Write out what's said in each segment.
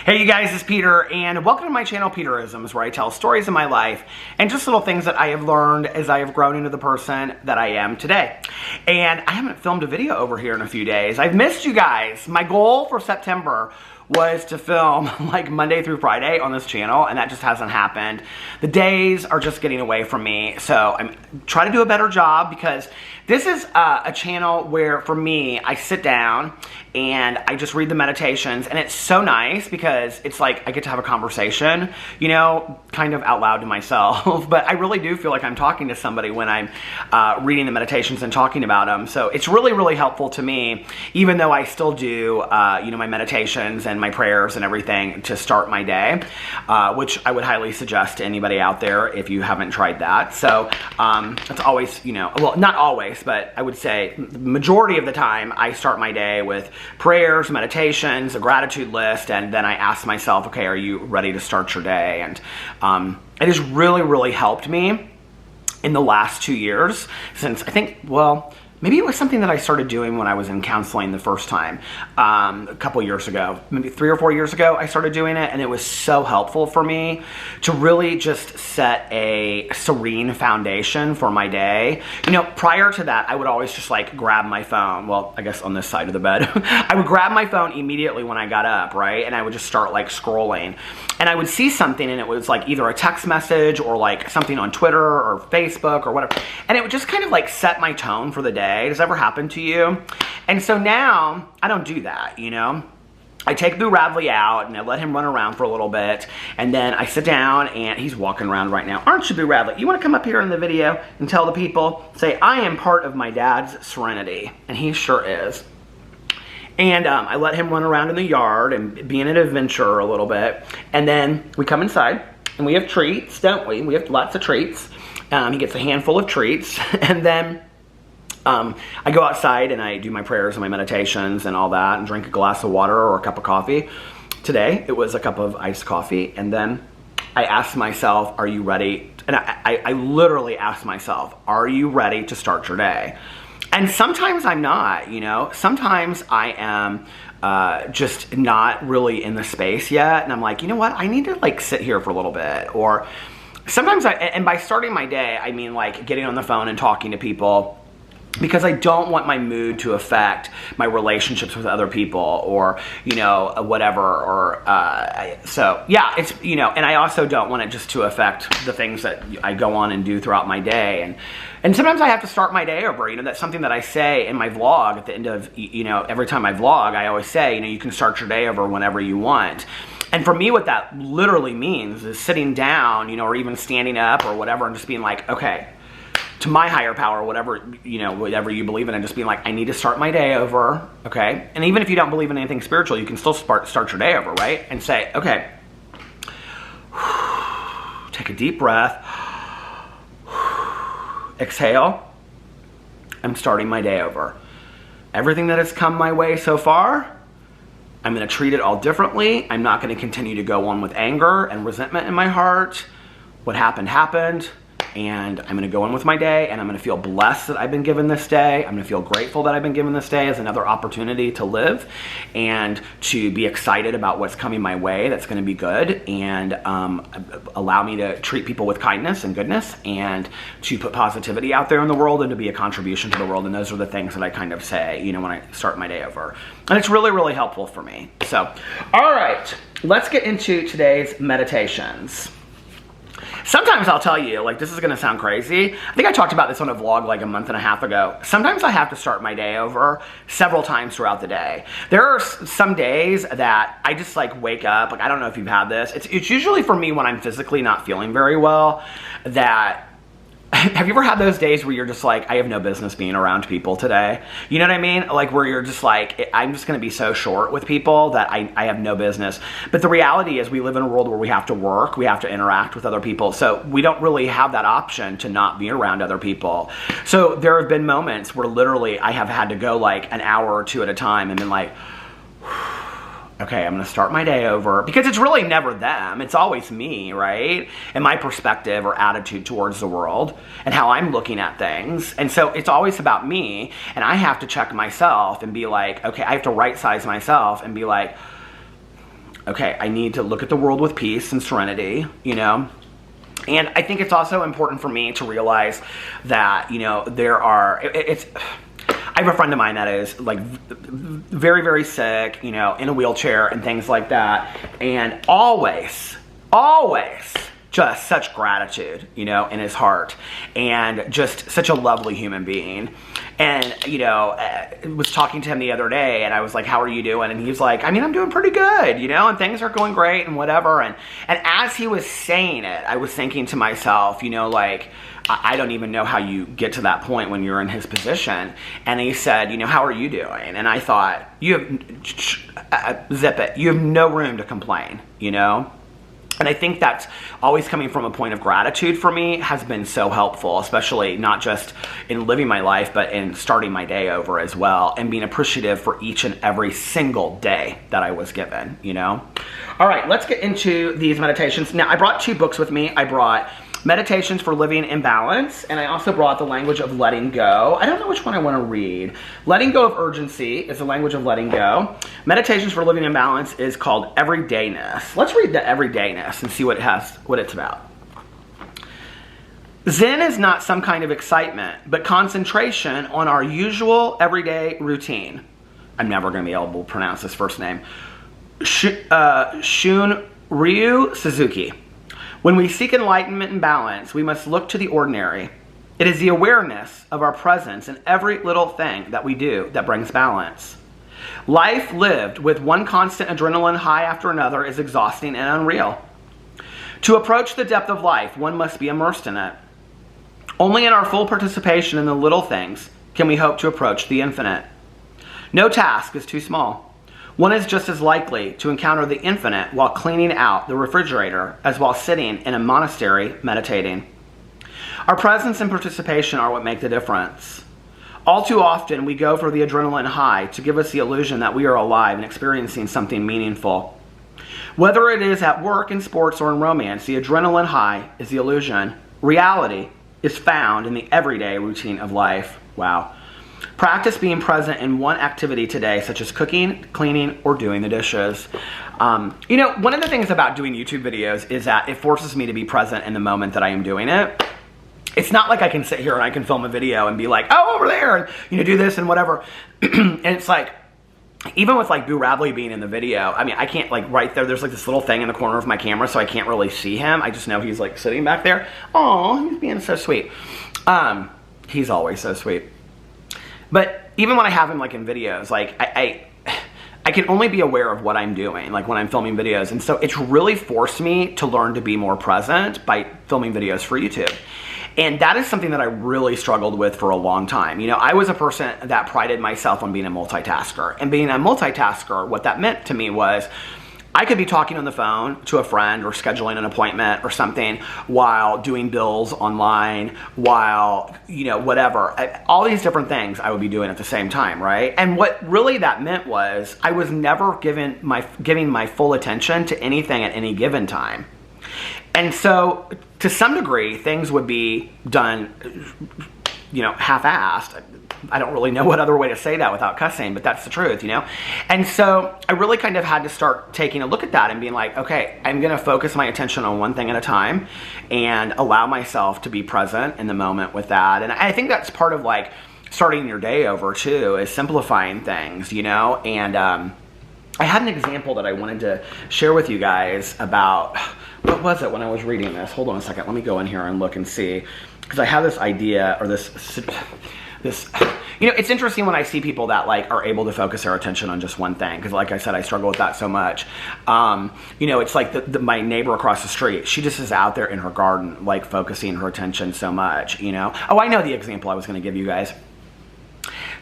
Hey you guys, it's Peter, and welcome to my channel, Peterisms, where I tell stories of my life and just little things that I have learned as I have grown into the person that I am today. And I haven't filmed a video over here in a few days. I've missed you guys. My goal for September was to film like Monday through Friday on this channel, and that just hasn't happened. The days are just getting away from me, so I'm trying to do a better job because this is a channel where, for me, I sit down and I just read the meditations, and it's so nice because it's like I get to have a conversation, you know, kind of out loud to myself, but I really do feel like I'm talking to somebody when I'm reading the meditations and talking about them. So it's really, really helpful to me, even though I still do, you know, my meditations and my prayers and everything to start my day, which I would highly suggest to anybody out there if you haven't tried that. So it's always, you know, well, not always, but I would say the majority of the time I start my day with prayers, meditations, a gratitude list, and then I ask myself, okay, are you ready to start your day? And it has really, really helped me in the last 2 years since, I think, well, maybe it was something that I started doing when I was in counseling the first time, a couple years ago, maybe 3 or 4 years ago, I started doing it, and it was so helpful for me to really just set a serene foundation for my day. You know, prior to that, I would always just like grab my phone, well, I guess on this side of the bed, I would grab my phone immediately when I got up, right, and I would just start like scrolling, and I would see something, and it was like either a text message or like something on Twitter or Facebook or whatever, and it would just kind of like set my tone for the day. Does that ever happen to you? And so now I don't do that, you know? I take Boo Radley out and I let him run around for a little bit, and then I sit down, and he's walking around right now. Aren't you, Boo Radley? You want to come up here in the video and tell the people, say, I am part of my dad's serenity, and he sure is. And I let him run around in the yard and be an adventurer a little bit, and then we come inside and we have treats, don't we? We have lots of treats. He gets a handful of treats, and then I go outside and I do my prayers and my meditations and all that, and drink a glass of water or a cup of coffee. Today, it was a cup of iced coffee, and then I asked myself, are you ready? And I literally asked myself, are you ready to start your day? And sometimes I'm not, you know? Sometimes I am just not really in the space yet, and I'm like, you know what? I need to like sit here for a little bit. Or sometimes and by starting my day, I mean like getting on the phone and talking to people, because I don't want my mood to affect my relationships with other people, or, you know, whatever, or, so, yeah, it's, you know, and I also don't want it just to affect the things that I go on and do throughout my day, and sometimes I have to start my day over, you know, that's something that I say in my vlog at the end of, you know, every time I vlog, I always say, you know, you can start your day over whenever you want. And for me, what that literally means is sitting down, you know, or even standing up or whatever, and just being like, okay, to my higher power, whatever, you know, whatever you believe in, and just being like, I need to start my day over, okay? And even if you don't believe in anything spiritual, you can still start your day over, right? And say, okay, take a deep breath, exhale, I'm starting my day over. Everything that has come my way so far, I'm gonna treat it all differently. I'm not gonna continue to go on with anger and resentment in my heart. What happened, happened. And I'm going to go in with my day, and I'm going to feel blessed that I've been given this day. I'm going to feel grateful that I've been given this day as another opportunity to live and to be excited about what's coming my way that's going to be good, and allow me to treat people with kindness and goodness, and to put positivity out there in the world, and to be a contribution to the world. And those are the things that I kind of say, you know, when I start my day over. And it's really, really helpful for me. So, all right, let's get into today's meditations. Sometimes I'll tell you, like, this is going to sound crazy. I think I talked about this on a vlog like a month and a half ago. Sometimes I have to start my day over several times throughout the day. There are some days that I just like wake up, like, I don't know if you've had this. It's usually for me when I'm physically not feeling very well, that have you ever had those days where you're just like, I have no business being around people today? You know what I mean? Like, where you're just like, I'm just going to be so short with people that I have no business. But the reality is we live in a world where we have to work, we have to interact with other people. So we don't really have that option to not be around other people. So there have been moments where literally I have had to go like an hour or two at a time and been like, okay, I'm going to start my day over, because it's really never them. It's always me, right? And my perspective or attitude towards the world and how I'm looking at things. And so it's always about me, and I have to check myself and be like, okay, I have to right size myself and be like, okay, I need to look at the world with peace and serenity, you know. And I think it's also important for me to realize that, you know, I have a friend of mine that is like very, very sick, you know, in a wheelchair and things like that. And always just such gratitude, you know, in his heart, and just such a lovely human being. And, you know, was talking to him the other day, and I was like, how are you doing? And he was like, I mean, I'm doing pretty good, you know, and things are going great and whatever. And as he was saying it, I was thinking to myself, you know, like, I don't even know how you get to that point when you're in his position. And he said, you know, how are you doing? And I thought, zip it. You have no room to complain, you know? And I think that's always coming from a point of gratitude for me has been so helpful, especially not just in living my life, but in starting my day over as well, and being appreciative for each and every single day that I was given, you know? All right, let's get into these meditations. Now, I brought 2 books with me. I brought Meditations for Living in Balance, and I also brought The Language of Letting Go. I don't know which one I want to read. Letting Go of Urgency is The Language of Letting Go. Meditations for Living in Balance is called Everydayness. Let's read the Everydayness and see what it's about. Zen is not some kind of excitement, but concentration on our usual everyday routine. I'm never going to be able to pronounce this first name. Shunryu Suzuki. When we seek enlightenment and balance, we must look to the ordinary. It is the awareness of our presence in every little thing that we do that brings balance. Life lived with one constant adrenaline high after another is exhausting and unreal. To approach the depth of life, one must be immersed in it. Only in our full participation in the little things can we hope to approach the infinite. No task is too small. One is just as likely to encounter the infinite while cleaning out the refrigerator as while sitting in a monastery meditating. Our presence and participation are what make the difference. All too often, we go for the adrenaline high to give us the illusion that we are alive and experiencing something meaningful. Whether it is at work, in sports, or in romance, the adrenaline high is the illusion. Reality is found in the everyday routine of life. Wow. Practice being present in one activity today, such as cooking, cleaning, or doing the dishes. You know, one of the things about doing YouTube videos is that it forces me to be present in the moment that I am doing it. It's not like I can sit here and I can film a video and be like, oh, over there, and, you know, do this and whatever. And it's like, even with like Boo Radley being in the video, I mean, I can't like right there's like this little thing in the corner of my camera, so I can't really see him. I just know he's like sitting back there. Oh, he's being so sweet. He's always so sweet. But even when I have him like in videos, like I can only be aware of what I'm doing, like when I'm filming videos. And so it's really forced me to learn to be more present by filming videos for YouTube. And that is something that I really struggled with for a long time. You know, I was a person that prided myself on being a multitasker. And being a multitasker, what that meant to me was I could be talking on the phone to a friend or scheduling an appointment or something while doing bills online, while, you know, whatever. All these different things I would be doing at the same time, right? And what really that meant was I was never giving my full attention to anything at any given time. And so, to some degree, things would be done, you know, half-assed. I don't really know what other way to say that without cussing, but that's the truth, you know? And so I really kind of had to start taking a look at that and being like, okay, I'm going to focus my attention on one thing at a time and allow myself to be present in the moment with that. And I think that's part of like starting your day over too, is simplifying things, you know? And I had an example that I wanted to share with you guys about, what was it when I was reading this? Hold on a second. Let me go in here and look and see. Because I have this idea, or this, you know, it's interesting when I see people that like are able to focus their attention on just one thing. Because like I said, I struggle with that so much. You know, it's like my neighbor across the street. She just is out there in her garden, like focusing her attention so much, you know. Oh, I know the example I was going to give you guys.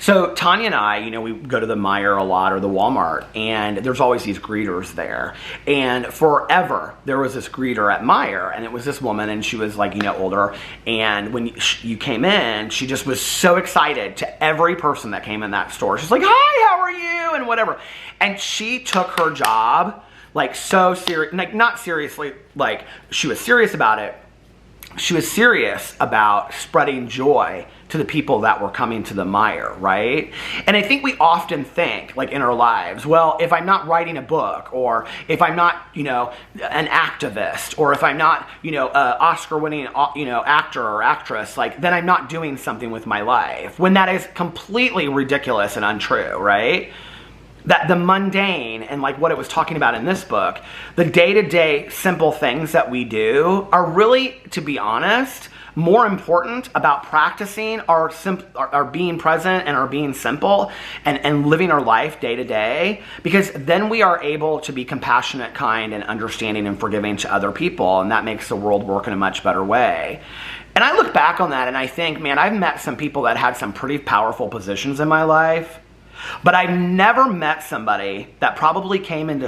So Tanya and I, you know, we go to the Meijer a lot, or the Walmart, and there's always these greeters there. And forever, there was this greeter at Meijer, and it was this woman, and she was like, you know, older. And when you came in, she just was so excited to every person that came in that store. She's like, hi, how are you? And whatever. And she took her job like so serious, like not seriously, like she was serious about it. she was serious about spreading joy to the people that were coming to the mire, right? And I think we often think, like in our lives, well, if I'm not writing a book, or if I'm not, an activist, or if I'm not, Oscar-winning, actor or actress, like, then I'm not doing something with my life. When that is completely ridiculous and untrue, right? That the mundane, and like what it was talking about in this book, the day-to-day simple things that we do are really, to be honest, more important about practicing our being present and our being simple and living our life day to day, because then we are able to be compassionate, kind, and understanding and forgiving to other people, and that makes the world work in a much better way. And I look back on that and I think, man, I've met some people that had some pretty powerful positions in my life, but I've never met somebody that probably came in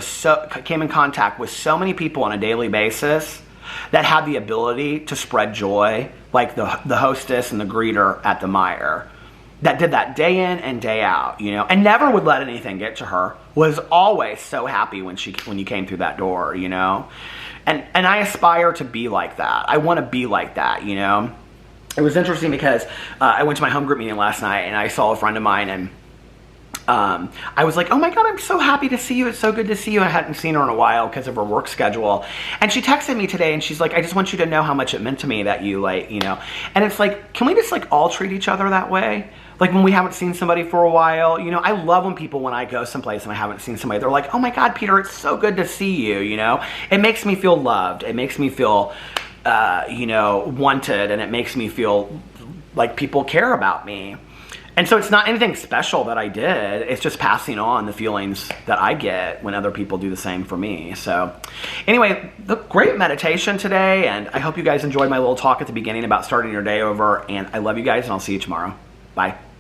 contact with so many people on a daily basis that had the ability to spread joy, like the hostess and the greeter at the mire, that did that day in and day out, and never would let anything get to her, was always so happy when you came through that door, and I aspire to be like that. I want to be like that, It was interesting because I went to my home group meeting last night and I saw a friend of mine, and I was like, oh my God, I'm so happy to see you. It's so good to see you. I hadn't seen her in a while because of her work schedule. And she texted me today and she's like, I just want you to know how much it meant to me that you and it's like, can we just like all treat each other that way? Like when we haven't seen somebody for a while, I love when I go someplace and I haven't seen somebody, they're like, oh my God, Peter, it's so good to see you, It makes me feel loved. It makes me feel, wanted, and it makes me feel like people care about me. And so it's not anything special that I did. It's just passing on the feelings that I get when other people do the same for me. So anyway, great meditation today. And I hope you guys enjoyed my little talk at the beginning about starting your day over. And I love you guys, and I'll see you tomorrow. Bye.